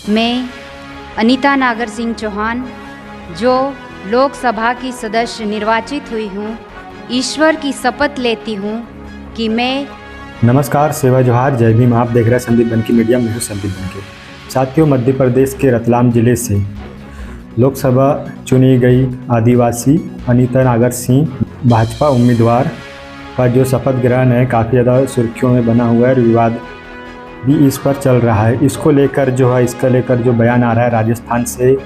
मैं अनीता नागर सिंह चौहान, जो लोकसभा की सदस्य निर्वाचित हुई हूँ, ईश्वर की शपथ लेती हूँ कि मैं। नमस्कार, सेवा जोहार, जय भीम। आप देख रहे हैं संदीप बनकी मीडिया। मैं हूं संदीप बनकी। साथियों, मध्य प्रदेश के रतलाम जिले से लोकसभा चुनी गई आदिवासी अनीता नागर सिंह भाजपा उम्मीदवार का जो शपथ ग्रहण है काफ़ी ज़्यादा सुर्खियों में बना हुआ है और विवाद भी इस पर चल रहा है। इसको लेकर जो बयान आ रहा है राजस्थान से,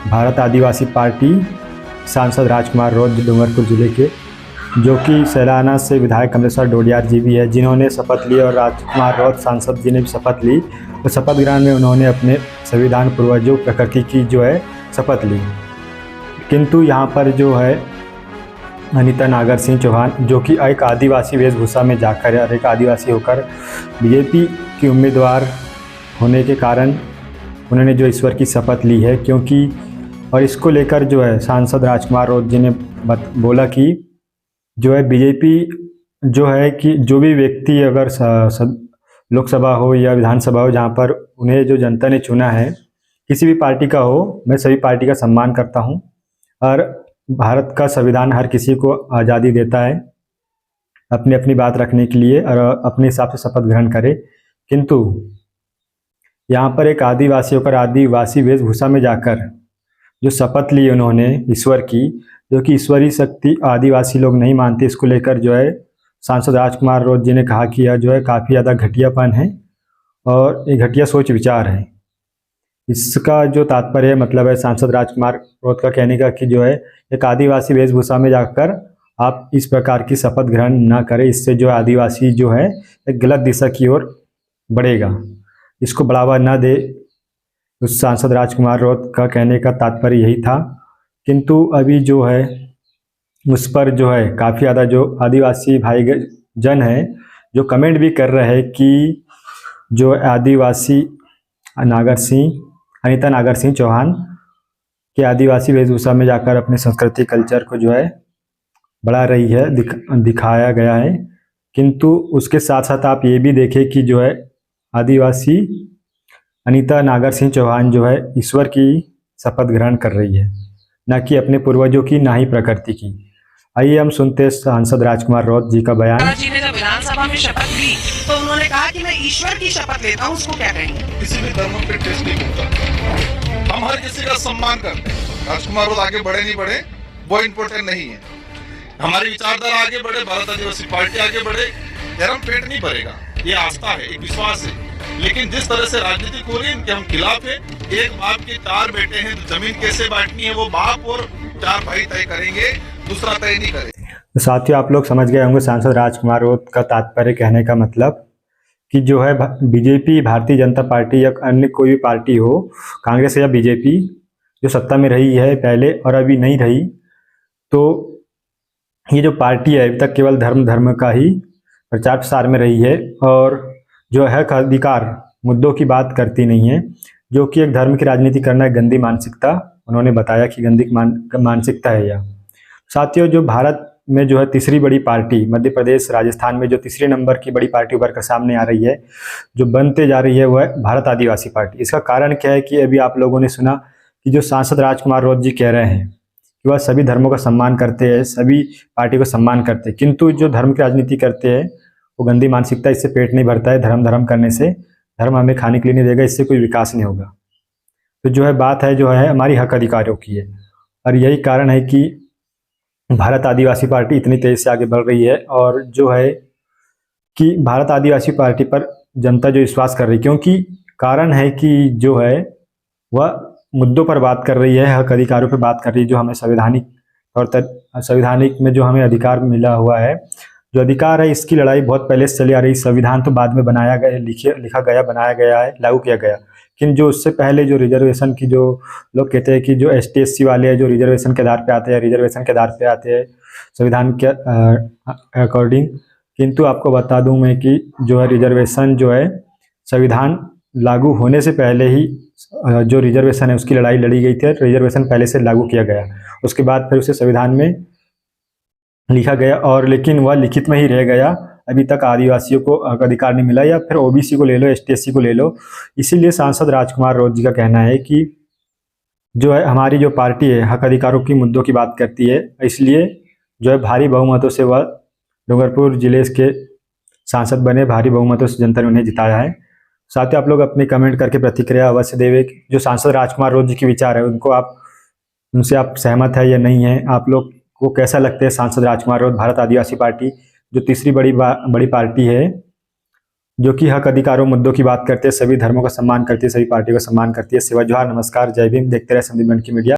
भारत आदिवासी पार्टी सांसद राजकुमार रौत डूंगरपुर जिले के, जो कि सैलाना से विधायक कमलेश्वर डोडियार जी भी है, जिन्होंने शपथ ली, और राजकुमार रौत सांसद जी ने भी शपथ ली। तो शपथ ग्रहण में उन्होंने अपने संविधान पूर्वजों प्रकृति की जो है शपथ ली। किंतु यहाँ पर जो है अनीता नागर सिंह चौहान, जो कि एक आदिवासी वेशभूषा में जाकर और एक आदिवासी होकर बीजेपी की उम्मीदवार होने के कारण उन्होंने जो ईश्वर की शपथ ली है, क्योंकि और इसको लेकर जो है सांसद राजकुमार रौत जी ने बोला कि जो है बीजेपी जो है कि जो भी व्यक्ति अगर लोकसभा हो या विधानसभा हो, जहाँ पर उन्हें जो जनता ने चुना है, किसी भी पार्टी का हो, मैं सभी पार्टी का सम्मान करता हूँ। और भारत का संविधान हर किसी को आज़ादी देता है अपनी अपनी बात रखने के लिए और अपने हिसाब से शपथ ग्रहण करे। किंतु यहाँ पर एक आदिवासी होकर आदिवासी वेशभूषा में जाकर जो शपथ ली उन्होंने ईश्वर की, जो कि ईश्वरीय शक्ति आदिवासी लोग नहीं मानते, इसको लेकर जो है सांसद राजकुमार रौत जी ने कहा कि यह जो है काफ़ी ज़्यादा घटियापन है और ये घटिया सोच विचार है। इसका जो तात्पर्य मतलब है सांसद राजकुमार रौत का कहने का कि जो है एक आदिवासी वेशभूषा में जाकर आप इस प्रकार की शपथ ग्रहण ना करें, इससे जो आदिवासी जो है एक गलत दिशा की ओर बढ़ेगा, इसको बढ़ावा न दे। उस सांसद राजकुमार रौत का कहने का तात्पर्य यही था। किंतु अभी जो है उस पर जो है काफ़ी ज़्यादा जो आदिवासी भाई जन है जो कमेंट भी कर रहे हैं कि जो आदिवासी अनीता नागर सिंह चौहान के आदिवासी वेशभूषा में जाकर अपने संस्कृति कल्चर को जो है बढ़ा रही है, दिखाया गया है। किंतु उसके साथ साथ आप ये भी देखें कि जो है आदिवासी अनीता नागर सिंह चौहान जो है ईश्वर की शपथ ग्रहण कर रही है, न कि अपने पूर्वजों की, ना ही प्रकृति की। आइए हम सुनते हैं सांसद राजकुमार रौत जी का बयान। जी ने जब विधानसभा में शपथ ली तो उन्होंने कहा कि मैं ईश्वर की शपथ लेता हूँ, उसको क्या कहेंगे? किसी भी धर्म पे टेस्ट नहीं होता, हम हर किसी का सम्मान करते हैं। राजकुमार रौत आगे बढ़े नहीं बढ़े वो इम्पोर्टेंट नहीं है, हमारी विचारधारा आगे बढ़े, भारत आदिवासी पार्टी आगे बढ़े, धर्म पेट नहीं भरेगा, ये आस्था है, एक विश्वास है। लेकिन जिस तरह से राजनीति हो रही है इनके हम खिलाफ है। एक बाप के 4 बेटे हैं, जमीन कैसे बांटनी है वो बाप और 4 भाई तय करेंगे, दूसरा तय नहीं करेगा। तो साथियों, आप लोग समझ गए होंगे सांसद राजकुमार रौत का तात्पर्य कहने का मतलब कि जो है बीजेपी, भारतीय जनता पार्टी या अन्य कोई भी पार्टी हो, कांग्रेस या बीजेपी, जो सत्ता में रही है पहले और अभी नहीं रही, तो ये जो पार्टी है अभी तक केवल धर्म का ही प्रचार प्रसार में रही है और जो हक अधिकार मुद्दों की बात करती नहीं है, जो कि एक धर्म की राजनीति करना एक गंदी मानसिकता, उन्होंने बताया कि गंदी मानसिकता है यह। साथियों, जो भारत में जो है तीसरी बड़ी पार्टी, मध्य प्रदेश राजस्थान में जो तीसरे नंबर की बड़ी पार्टी उभर कर सामने आ रही है, जो बनते जा रही है, वह है भारत आदिवासी पार्टी। इसका कारण क्या है कि अभी आप लोगों ने सुना कि जो सांसद राजकुमार रौत जी कह रहे हैं कि वह सभी धर्मों का सम्मान करते हैं, सभी पार्टी को सम्मान करते हैं, किंतु जो धर्म की राजनीति करते हैं वो गंदी मानसिकता, इससे पेट नहीं भरता है। धर्म करने से धर्म हमें खाने के लिए नहीं देगा, इससे कोई विकास नहीं होगा। तो जो है बात है जो है हमारी हक अधिकारों की है, और यही कारण है कि भारत आदिवासी पार्टी इतनी तेज़ी से आगे बढ़ रही है और जो है कि भारत आदिवासी पार्टी पर जनता जो विश्वास कर रही है, क्योंकि कारण है कि जो है वह मुद्दों पर बात कर रही है, हक अधिकारों पर बात कर रही है, जो हमें संवैधानिक में जो हमें अधिकार मिला हुआ है, जो अधिकार है, इसकी लड़ाई बहुत पहले से चली आ रही। संविधान तो बाद में बनाया गया, लिखा गया, बनाया गया है, लागू किया गया, लेकिन जो उससे पहले जो रिजर्वेशन की, जो लोग कहते हैं कि जो ST SC वाले हैं जो रिजर्वेशन के आधार पे आते हैं, रिजर्वेशन के आधार पे आते हैं संविधान के अकॉर्डिंग, किंतु आपको बता दूं मैं कि जो है रिजर्वेशन जो है संविधान लागू होने से पहले ही जो रिजर्वेशन है उसकी लड़ाई लड़ी गई थी, रिजर्वेशन पहले से लागू किया गया, उसके बाद फिर उसे संविधान में लिखा गया, और लेकिन वह लिखित में ही रह गया अभी तक आदिवासियों को हक अधिकार नहीं मिला, या फिर ओबीसी को ले लो, एसटी को ले लो। इसीलिए सांसद राजकुमार रोज जी का कहना है कि जो है हमारी जो पार्टी है हक अधिकारों की मुद्दों की बात करती है, इसलिए जो है भारी बहुमतों से वह डूंगरपुर जिले के सांसद बने, भारी बहुमतों से जनता ने उन्हें जिताया है। साथ ही आप लोग अपनी कमेंट करके प्रतिक्रिया अवश्य देवे। जो सांसद राजकुमार रोज जी के विचार है उनसे आप सहमत है या नहीं है? आप लोग को कैसा लगता है सांसद राजकुमार रोज, भारत आदिवासी पार्टी जो तीसरी बड़ी पार्टी है, जो कि हक अधिकारों मुद्दों की बात करते हैं, सभी धर्मों का सम्मान करती है, सभी पार्टियों का सम्मान करती है। सेवा जोहार, नमस्कार, जय भीम। देखते रहे संदीप बनकी मीडिया।